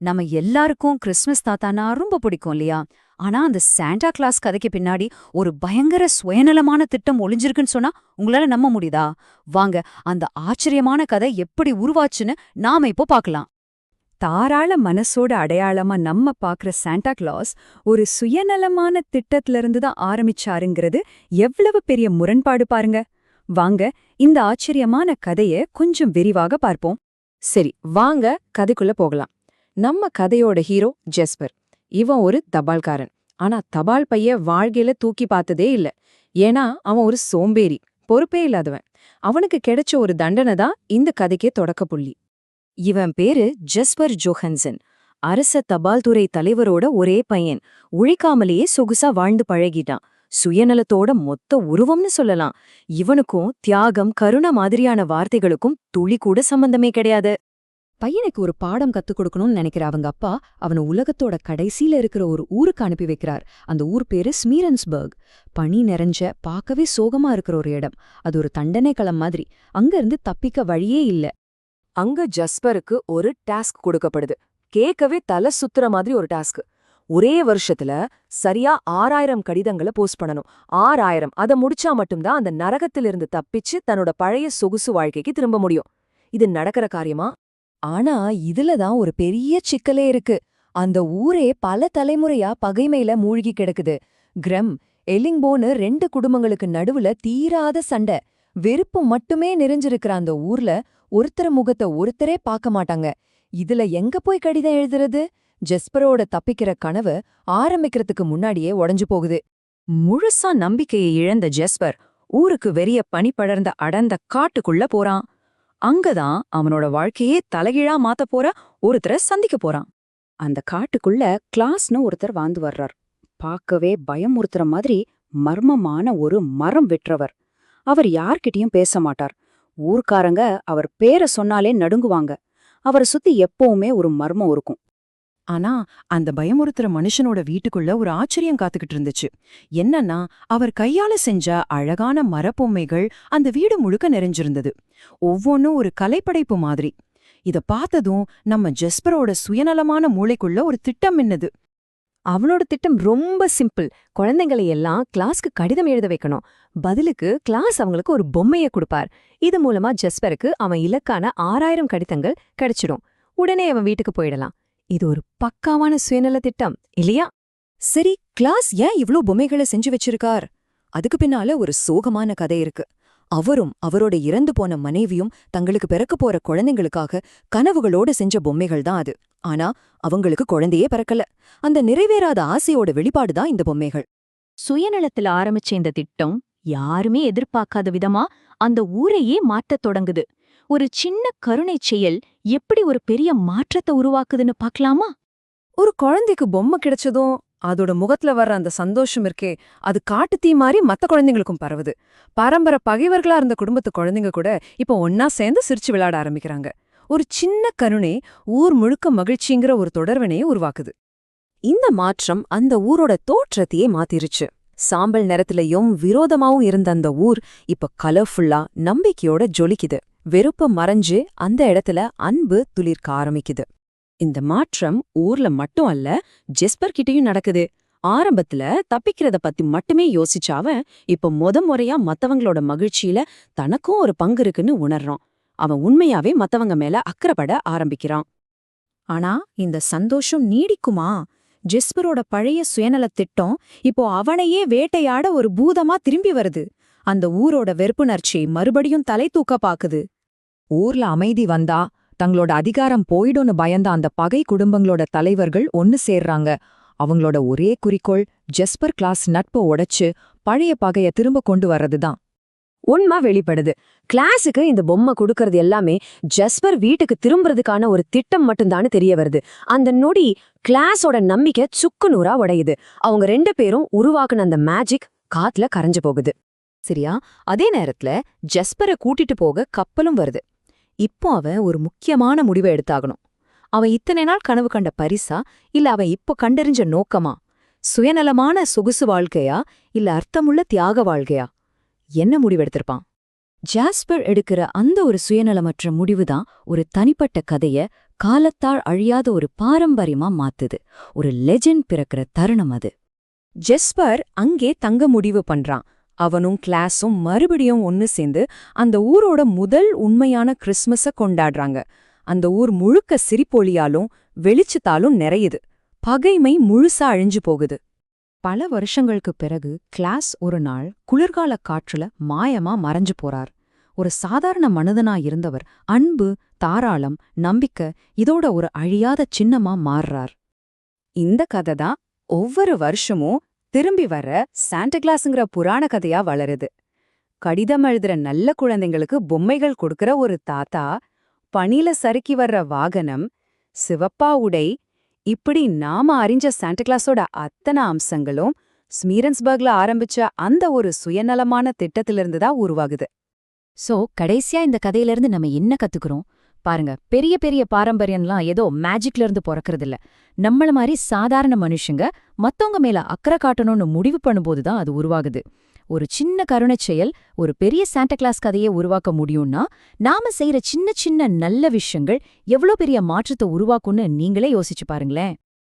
நம்ம எல்லாருக்கும் கிறிஸ்மஸ் தாத்தானா ரொம்ப பிடிக்கும் இல்லையா? ஆனா அந்த சாண்டா கிளாஸ் கதைக்கு பின்னாடி ஒரு பயங்கர சுயநலமான திட்டம் ஒளிஞ்சிருக்குன்னு சொன்னா உங்களால நம்ப முடியுதா? வாங்க, அந்த ஆச்சரியமான கதை எப்படி உருவாச்சுன்னு நாம இப்போ பார்க்கலாம். தாராள மனசோட அடையாளமா நம்ம பாக்குற சாண்டா கிளாஸ் ஒரு சுயநலமான திட்டத்துல இருந்து தான் ஆரம்பிச்சாருங்கிறது எவ்வளவு பெரிய முரண்பாடு பாருங்க. வாங்க, இந்த ஆச்சரியமான கதைய கொஞ்சம் விரிவாக பார்ப்போம். சரி, வாங்க கதைக்குள்ள போகலாம். நம்ம கதையோட ஹீரோ ஜெஸ்பர். இவன் ஒரு தபால்காரன். ஆனா தபால் பைய வாழ்க்கையில தூக்கி பார்த்ததே இல்ல. ஏன்னா அவன் ஒரு சோம்பேறி, பொறுப்பே இல்லாதவன். அவனுக்கு கிடைச்ச ஒரு தண்டனை தான் இந்த கதைக்கே தொடக்க புள்ளி. இவன் பேரு ஜெஸ்பர் ஜோஹன்சன். அரச தபால் துறை தலைவரோட ஒரே பையன். உழைக்காமலேயே சொகுசா வாழ்ந்து பழகிட்டான். சுயநலத்தோட மொத்த உருவம்னு சொல்லலாம். இவனுக்கும் தியாகம், கருணை மாதிரியான வார்த்தைகளுக்கும் துளி கூட சம்பந்தமே கிடையாது. பையனுக்கு ஒரு பாடம் கத்துக் கொடுக்கணும்னு நினைக்கிற அவங்க அப்பா அவனை உலகத்தோட கடைசியில இருக்கிற ஒரு ஊருக்கு அனுப்பி வைக்கிறார். அந்த ஊர் பேரு ஸ்மீரன்ஸ்பர்க். பனி நிறைஞ்ச, பார்க்கவே சோகமா இருக்கிற ஒரு இடம். அது ஒரு தண்டனை களம் மாதிரி. அங்க இருந்து தப்பிக்க வழியே இல்ல. அங்க ஜஸ்பருக்கு ஒரு டாஸ்க் கொடுக்கப்படுது. கேட்கவே தலை சுத்துற மாதிரி ஒரு டாஸ்க். ஒரே வருஷத்துல சரியா 6000 கடிதங்களை போஸ்ட் பண்ணணும். 6000. அதை முடிச்சா மட்டும்தான் அந்த நரகத்திலிருந்து தப்பிச்சு தன்னோட பழைய சொகுசு வாழ்க்கைக்கு திரும்ப முடியும். இது நடக்கிற காரியமா? ஆனா இதுலதான் ஒரு பெரிய சிக்கலே இருக்கு. அந்த ஊரே பல தலைமுறையா பகைமையில மூழ்கி கிடக்குது. கிரம், எல்லிங்போன்னு 2 குடும்பங்களுக்கு நடுவுல தீராத சண்டை. வெறுப்பு மட்டுமே நிறைஞ்சிருக்கிற அந்த ஊர்ல ஒருத்தர் முகத்தை ஒருத்தரே பார்க்க மாட்டாங்க. இதுல எங்க போய் கடிதம் எழுதுறது? ஜெஸ்பரோட தப்பிக்கிற கனவு ஆரம்பிக்கிறதுக்கு முன்னாடியே உடைஞ்சு போகுது. முழுசா நம்பிக்கையை இழந்த ஜெஸ்பர் ஊருக்கு வெறிய பனி படர்ந்த அடர்ந்த காட்டுக்குள்ள போறான். அங்கதான் அவனோட வாழ்க்கையே தலைகீழா மாத்த போற ஒருத்தரை சந்திக்க போறான். அந்த காட்டுக்குள்ள கிளாஸ்னு ஒருத்தர் வாழ்ந்து வர்றார். பார்க்கவே பயமுறுத்துற மாதிரி மர்மமான ஒரு மரம் வெற்றவர். அவர் யார்கிட்டயும் பேச மாட்டார். ஊர்க்காரங்க அவர் பேரை சொன்னாலே நடுங்குவாங்க. அவரை சுத்தி எப்பவுமே ஒரு மர்மம் இருக்கும். ஆனா அந்த பயமுறுத்துற மனுஷனோட வீட்டுக்குள்ள ஒரு ஆச்சரியம் காத்துக்கிட்டு இருந்துச்சு. என்னன்னா, அவர் கையால செஞ்ச அழகான மரப்பொம்மைகள் அந்த வீடு முழுக்க நிறைஞ்சிருந்தது. ஒவ்வொன்னும் ஒரு கலைப்படைப்பு மாதிரி. இத பார்த்ததும் நம்ம ஜெஸ்பரோட சுயநலமான மூளைக்குள்ள ஒரு திட்டம் மின்னுது. அவனோட திட்டம் ரொம்ப சிம்பிள். குழந்தைங்களை எல்லாம் கிளாஸ்க்கு கடிதம் எழுத வைக்கணும். பதிலுக்கு கிளாஸ் அவங்களுக்கு ஒரு பொம்மைய கொடுப்பார். இது மூலமா ஜெஸ்பருக்கு அவன் இலக்கான 6000 கடிதங்கள் கிடைச்சிடும். உடனே அவன் வீட்டுக்கு போயிடலாம். இது ஒரு பக்காவான சுயநல திட்டம் இல்லையா? சரி, கிளாஸ் ஏன் இவ்ளோ பொம்மைகளை செஞ்சு வச்சிருக்கார்? அதுக்கு பின்னால ஒரு சோகமான கதை இருக்கு. அவரும் அவரோட இறந்து போன மனைவியும் தங்களுக்கு பிறக்க போற குழந்தைங்களுக்காக கனவுகளோட செஞ்ச பொம்மைகள் தான் அது. ஆனா அவங்களுக்கு குழந்தையே பிறக்கல. அந்த நிறைவேறாத ஆசையோட வெளிப்பாடுதான் இந்த பொம்மைகள். சுயநலத்துல ஆரம்பிச்ச இந்த திட்டம் யாருமே எதிர்பார்க்காத விதமா அந்த ஊரையே மாற்றத் தொடங்குது. ஒரு சின்ன கருணை செயல் எப்படி ஒரு பெரிய மாற்றத்தை உருவாக்குதுன்னு பார்க்கலாமா? ஒரு குழந்தைக்கு பொம்மை கிடைச்சதும் அதோட முகத்துல வர்ற அந்த சந்தோஷம் இருக்கே, அது காட்டுத்தீ மாதிரி மத்த குழந்தைங்களுக்கும் பரவுது. பரம்பரை பகைவர்களா இருந்த குடும்பத்து குழந்தைங்க கூட இப்ப ஒன்னா சேர்ந்து சிரிச்சு விளையாட ஆரம்பிக்கிறாங்க. ஒரு சின்ன கருணை ஊர் முழுக்க மகிழ்ச்சிங்கிற ஒரு தொடர்வினையை உருவாக்குது. இந்த மாற்றம் அந்த ஊரோட தோற்றத்தையே மாத்திருச்சு. சாம்பல் நிறத்திலையும் விரோதமாவும் இருந்த அந்த ஊர் இப்ப கலர்ஃபுல்லா நம்பிக்கையோட ஜொலிக்குது. வெறுப்ப மறைஞ்சு அந்த இடத்துல அன்பு துளிர்க்க ஆரம்பிக்குது. இந்த மாற்றம் ஊர்ல மட்டும் அல்ல, ஜெஸ்பர் கிட்டயும் நடக்குது. ஆரம்பத்துல தப்பிக்கிறத பத்தி மட்டுமே யோசிச்சாவன் இப்ப முறையா மத்தவங்களோட மகிழ்ச்சியில தனக்கும் ஒரு பங்கு இருக்குன்னு உணர்றான். அவன் உண்மையாவே மத்தவங்க மேல அக்கறைப்பட ஆரம்பிக்கிறான். ஆனா இந்த சந்தோஷம் நீடிக்குமா? ஜெஸ்பரோட பழைய சுயநல திட்டம் இப்போ அவனையே வேட்டையாட ஒரு பூதமா திரும்பி வருது. அந்த ஊரோட வெறுப்புணர்ச்சி மறுபடியும் தலை தூக்க பாக்குது. ஊர்ல அமைதி வந்தா தங்களோட அதிகாரம் போயிடும்னு பயந்த அந்த பகை குடும்பங்களோட தலைவர்கள் ஒன்னு சேர்றாங்க. அவங்களோட ஒரே குறிக்கோள் ஜெஸ்பர் கிளாஸ் நட்பை உடைச்சு பழைய பகைய திரும்ப கொண்டு வர்றதுதான். உண்மை வெளிப்படுது. கிளாஸுக்கு இந்த பொம்மை கொடுக்கறது எல்லாமே ஜெஸ்பர் வீட்டுக்கு திரும்புறதுக்கான ஒரு திட்டம் மட்டும்தான்னு தெரிய வருது. அந்த நொடி கிளாஸோட நம்பிக்கை சுக்குநூறா உடையுது. அவங்க 2 பேரும் உருவாக்குன அந்த மேஜிக் காத்துல கரைஞ்சு போகுது. சரியா? அதே நேரத்துல ஜெஸ்பரை கூட்டிட்டு போக கப்பலும் வருது. இப்போ அவன் ஒரு முக்கியமான முடிவை எடுத்தாகணும். அவன் இத்தனை நாள் கனவு கண்ட பரிசா, இல்ல அவன் இப்போ கண்டறிஞ்ச நோக்கமா? சுயநலமான சொகுசு வாழ்க்கையா, இல்ல அர்த்தமுள்ள தியாக வாழ்க்கையா? என்ன முடிவெடுத்திருப்பான்? ஜாஸ்பர் எடுக்கிற அந்த ஒரு சுயநலமற்ற முடிவுதான் ஒரு தனிப்பட்ட கதைய காலத்தால் அழியாத ஒரு பாரம்பரியமா மாத்துது. ஒரு லெஜெண்ட் பிறக்கிற தருணம் அது. ஜெஸ்பர் அங்கே தங்க முடிவு பண்றான். அவனும் கிளாஸும் மறுபடியும் ஒன்னு சேர்ந்து அந்த ஊரோட முதல் உண்மையான கிறிஸ்மஸ கொண்டாடுறாங்க. அந்த ஊர் முழுக்க சிரிப்பொலியாலும் வெளிச்சத்தாலும் நிறையுது. பகைமை முழுசா அழிஞ்சு போகுது. பல வருஷங்களுக்கு பிறகு கிளாஸ் ஒரு நாள் குளிர்கால காற்றுல மாயமா மறைஞ்சு போறார். ஒரு சாதாரண மனிதனா இருந்தவர் அன்பு, தாராளம், நம்பிக்கை இதோட ஒரு அழியாத சின்னமா மாறுறார். இந்த கதை தான் ஒவ்வொரு வருஷமும் திரும்பி வர சாண்டா புராண கதையா வளருது. கடிதம் எழுதுற நல்ல குழந்தைங்களுக்கு பொம்மைகள் கொடுக்கற ஒரு தாத்தா, பனில சறுக்கி வர்ற வாகனம், சிவப்பா உடை, இப்படி நாம அறிஞ்ச சாண்டா அத்தனை அம்சங்களும் ஸ்மீரன்ஸ்பர்க்ல ஆரம்பிச்ச அந்த ஒரு சுயநலமான திட்டத்திலிருந்து தான் உருவாகுது. சோ கடைசியா இந்த கதையிலிருந்து நம்ம என்ன கத்துக்கிறோம் பாருங்க. பெரிய பெரிய பாரம்பரியம்லாம் ஏதோ மேஜிக்ல இருந்து பிறக்கறது இல்ல. நம்மள மாதிரி சாதாரண மனுஷங்க மத்தவங்க மேல அக்கறை காட்டணும்னு முடிவு பண்ணும்போது தான் அது உருவாகுது. ஒரு சின்ன கருணைச் செயல் ஒரு பெரிய சாண்டா கிளாஸ் கதையை உருவாக்க முடியும்னா, நாம செய்யற சின்ன சின்ன நல்ல விஷயங்கள் எவ்வளோ பெரிய மாற்றத்தை உருவாக்கும்னு நீங்களே யோசிச்சு பாருங்களேன்.